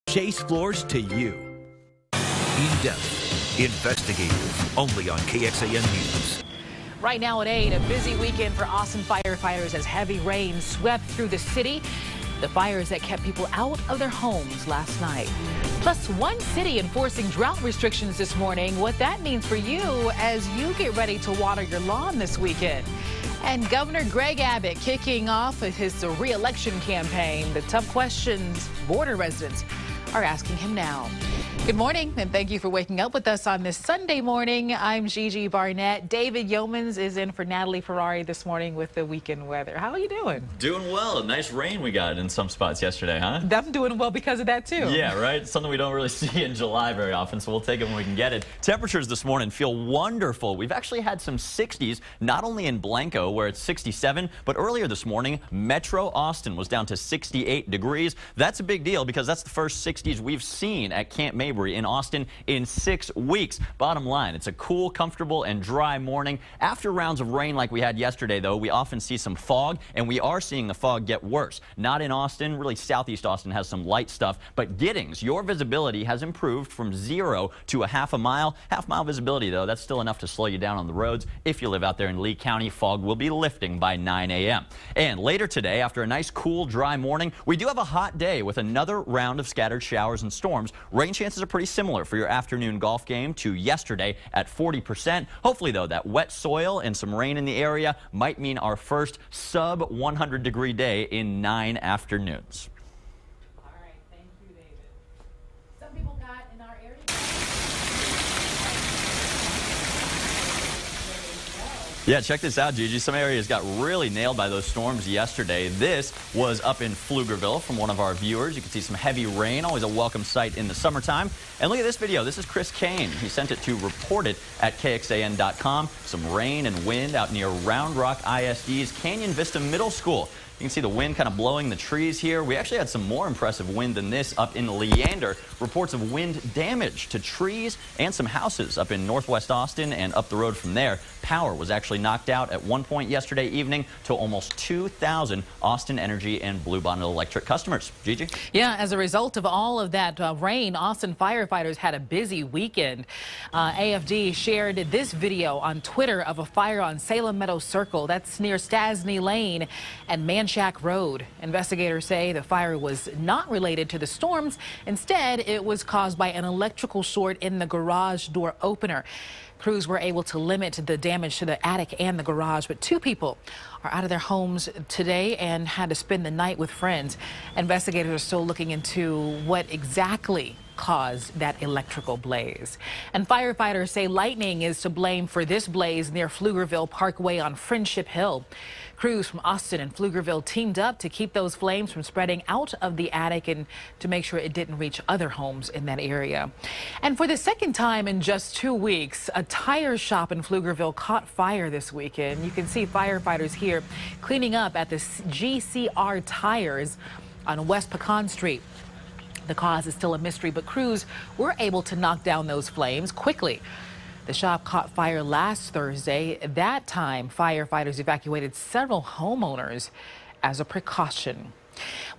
Chase floors to you. In-depth, investigative, only on KXAN News. Right now at 8, a busy weekend for Austin firefighters as heavy rain swept through the city. The fires that kept people out of their homes last night. Plus, one city enforcing drought restrictions this morning. What that means for you as you get ready to water your lawn this weekend. And Governor Greg Abbott kicking off his re-election campaign. The tough questions border residents are asking him now. Good morning, and thank you for waking up with us on this Sunday morning. I'm Gigi Barnett. David Yeomans is in for Natalie Ferrari this morning with the weekend weather. How are you doing? Doing well. Nice rain we got in some spots yesterday, huh? I'm doing well because of that, too. Yeah, right? Something we don't really see in July very often, so we'll take it when we can get it. Temperatures this morning feel wonderful. We've actually had some 60s, not only in Blanco, where it's 67, but earlier this morning, Metro Austin was down to 68 degrees. That's a big deal because that's the first 60s we've seen at Camp Mabry in Austin in 6 weeks. Bottom line, it's a cool, comfortable, and dry morning. After rounds of rain like we had yesterday, though, we often see some fog, and we are seeing the fog get worse. Not in Austin, really southeast Austin has some light stuff, but Giddings, your visibility has improved from 0 to a half a mile. Half-mile visibility, though, that's still enough to slow you down on the roads. If you live out there in Lee County, fog will be lifting by 9 a.m. And later today, after a nice, cool, dry morning, we do have a hot day with another round of scattered showers and storms. Rain chances are pretty similar for your afternoon golf game to yesterday at 40%. Hopefully, though, that wet soil and some rain in the area might mean our first sub 100-degree day in 9 afternoons. All right, thank you, David. Some people got in our area. Yeah, check this out, Gigi. Some areas got really nailed by those storms yesterday. This was up in Pflugerville from one of our viewers. You can see some heavy rain, always a welcome sight in the summertime. And look at this video. This is Chris Kane. He sent it to report it at KXAN.com. Some rain and wind out near Round Rock ISD's Canyon Vista Middle School. You can see the wind kind of blowing the trees here. We actually had some more impressive wind than this up in Leander. Reports of wind damage to trees and some houses up in northwest Austin and up the road from there. Power was actually knocked out at one point yesterday evening to almost 2,000 Austin Energy and Blue Bonnet Electric customers. Gigi? Yeah, as a result of all of that rain, Austin firefighters had a busy weekend. AFD shared this video on Twitter of a fire on Salem Meadows Circle. That's near Stasny Lane and Manchac Road. Investigators say the fire was not related to the storms. Instead, it was caused by an electrical short in the garage door opener. Crews were able to limit the damage to the attic and the garage, but 2 people are out of their homes today and had to spend the night with friends. Investigators are still looking into what exactly caused that electrical blaze. And firefighters say lightning is to blame for this blaze near Pflugerville Parkway on Friendship Hill. Crews from Austin and Pflugerville teamed up to keep those flames from spreading out of the attic and to make sure it didn't reach other homes in that area. And for the second time in just 2 weeks, a tire shop in Pflugerville caught fire this weekend. You can see firefighters here cleaning up at the GCR Tires on West Pecan Street. The cause is still a mystery, but crews were able to knock down those flames quickly. The shop caught fire last Thursday. At that time, firefighters evacuated several homeowners as a precaution.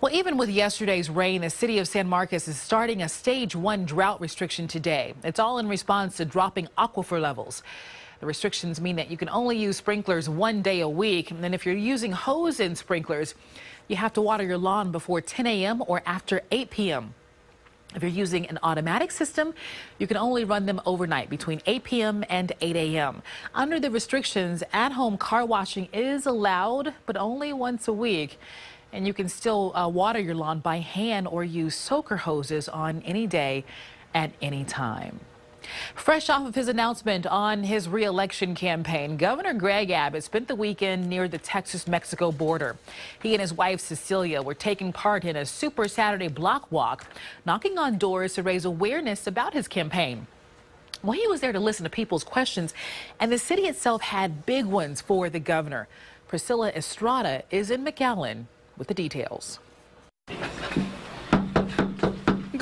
Well, even with yesterday's rain, the city of San Marcos is starting a stage 1 drought restriction today. It's all in response to dropping aquifer levels. The restrictions mean that you can only use sprinklers 1 day a week. And then if you're using hose-in sprinklers, you have to water your lawn before 10 a.m. or after 8 p.m. If you're using an automatic system, you can only run them overnight between 8 p.m. and 8 a.m. Under the restrictions, at-home car washing is allowed, but only once a week. And you can still water your lawn by hand or use soaker hoses on any day at any time. Fresh off of his announcement on his re-election campaign, Governor Greg Abbott spent the weekend near the Texas-Mexico border. He and his wife Cecilia were taking part in a Super Saturday block walk, knocking on doors to raise awareness about his campaign. Well, he was there to listen to people's questions, and the city itself had big ones for the governor. Priscilla Estrada is in McAllen with the details.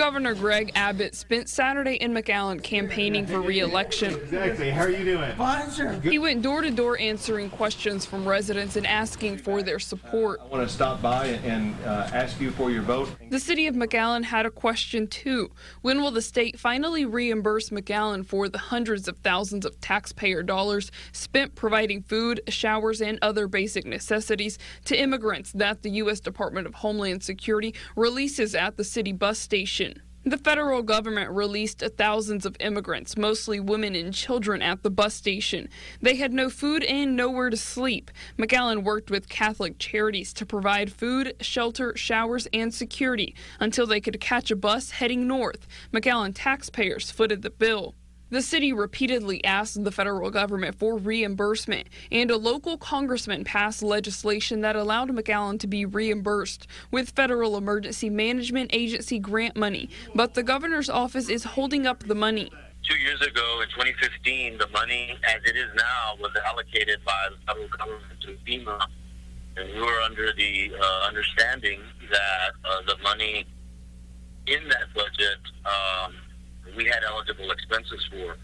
Governor Greg Abbott spent Saturday in McAllen campaigning for re-election. Exactly. How are you doing? Fine, sir. He went door to door answering questions from residents and asking for their support. I want to stop by and ask you for your vote. The city of McAllen had a question too. When will the state finally reimburse McAllen for the hundreds of thousands of taxpayer dollars spent providing food, showers, and other basic necessities to immigrants that the U.S. Department of Homeland Security releases at the city bus station? The federal government released thousands of immigrants, mostly women and children, at the bus station. They had no food and nowhere to sleep. McAllen worked with Catholic Charities to provide food, shelter, showers, and security until they could catch a bus heading north. McAllen taxpayers footed the bill. The city repeatedly asked the federal government for reimbursement, and a local congressman passed legislation that allowed McAllen to be reimbursed with Federal Emergency Management Agency grant money. But the governor's office is holding up the money. 2 years ago, in 2015, the money, as it is now, was allocated by the federal government to FEMA, and we were under the understanding that the money in that budget we had eligible expenses for.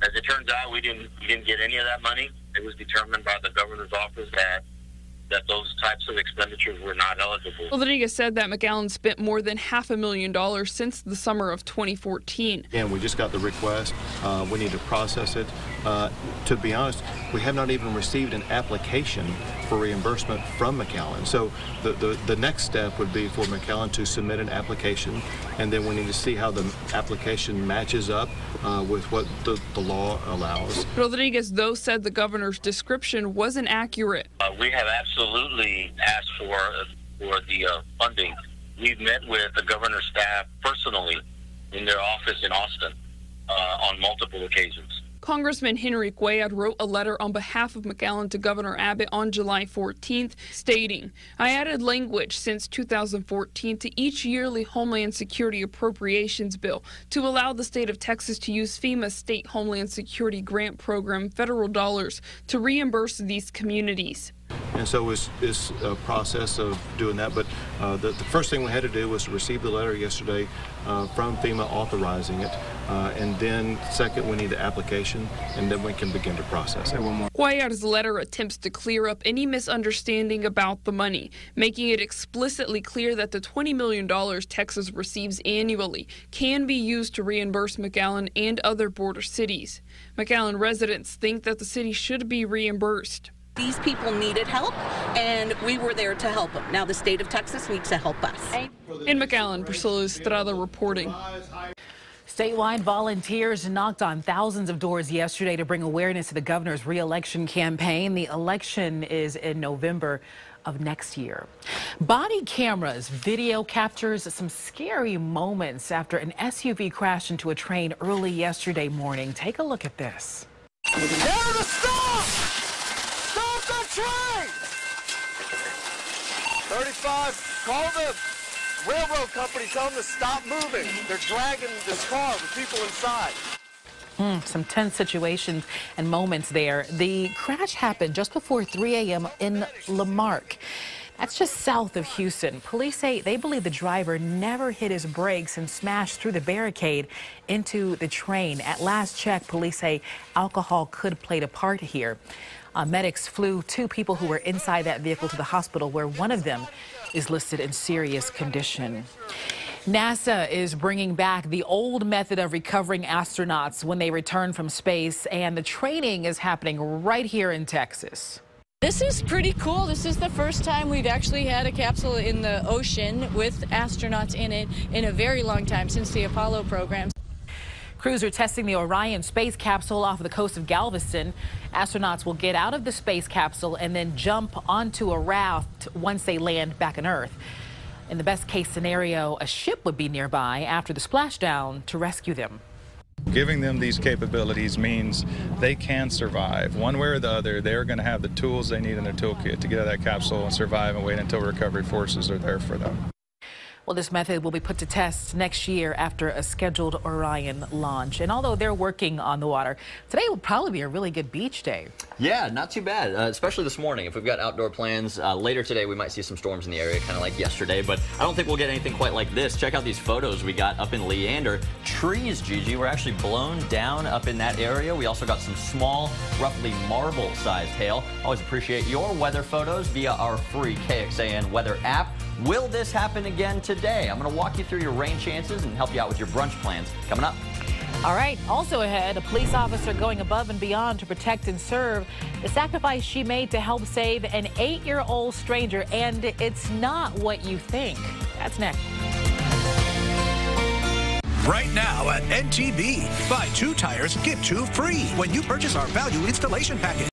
As it turns out, we didn't get any of that money. It was determined by the governor's office that those types of expenditures were not eligible. Rodriguez said that McAllen spent more than $500,000 since the summer of 2014. And we just got the request. We need to process it. To be honest, we have not even received an application for reimbursement from McAllen. So the next step would be for McAllen to submit an application, and then we need to see how the application matches up with what the law allows. Rodriguez, though, said the governor's description wasn't accurate. We have absolutely asked for the funding. We've met with the governor's staff personally in their office in Austin on multiple occasions. Congressman Henry Cuellar wrote a letter on behalf of McAllen to Governor Abbott on July 14th, stating, "I added language since 2014 to each yearly Homeland Security appropriations bill to allow the state of Texas to use FEMA's State Homeland Security Grant Program federal dollars to reimburse these communities." And so it's a process of doing that. But the first thing we had to do was to receive the letter yesterday from FEMA authorizing it. And then second, we need the application, and then we can begin to process it. Cuellar's letter attempts to clear up any misunderstanding about the money, making it explicitly clear that the $20 million Texas receives annually can be used to reimburse McAllen and other border cities. McAllen residents think that the city should be reimbursed. These people needed help, and we were there to help them. Now the state of Texas needs to help us. In McAllen, Priscilla Estrada reporting. Statewide volunteers knocked on thousands of doors yesterday to bring awareness to the governor's re-election campaign. The election is in November of next year. Body cameras video captures some scary moments after an SUV crashed into a train early yesterday morning. Take a look at this. Train! 35, call the railroad company, tell them to stop moving. They're dragging this car with people inside. Some tense situations and moments there. The crash happened just before 3 a.m. in Lamarck. That's just south of Houston. Police say they believe the driver never hit his brakes and smashed through the barricade into the train. At last check, police say alcohol could have played a part here. Medics flew 2 people who were inside that vehicle to the hospital, where one of them is listed in serious condition. NASA is bringing back the old method of recovering astronauts when they return from space, and the training is happening right here in Texas. This is pretty cool. This is the first time we've actually had a capsule in the ocean with astronauts in it in a very long time, since the Apollo program. Crews are testing the Orion space capsule off of the coast of Galveston. Astronauts will get out of the space capsule and then jump onto a raft once they land back on Earth. In the best case scenario, a ship would be nearby after the splashdown to rescue them. Giving them these capabilities means they can survive. One way or the other, they're going to have the tools they need in their toolkit to get out of that capsule and survive and wait until recovery forces are there for them. Well, this method will be put to test next year after a scheduled Orion launch. And although they're working on the water, today will probably be a really good beach day. Yeah, not too bad, especially this morning. If we've got outdoor plans, later today we might see some storms in the area, kind of like yesterday, but I don't think we'll get anything quite like this. Check out these photos we got up in Leander. Trees, Gigi, were actually blown down up in that area. We also got some small, roughly marble-sized hail. Always appreciate your weather photos via our free KXAN weather app. Will this happen again today? I'm going to walk you through your rain chances and help you out with your brunch plans. Coming up. All right. Also ahead, a police officer going above and beyond to protect and serve. The sacrifice she made to help save an 8-year-old stranger, and it's not what you think. That's next. Right now at NTB, buy 2 tires, get 2 free when you purchase our value installation package.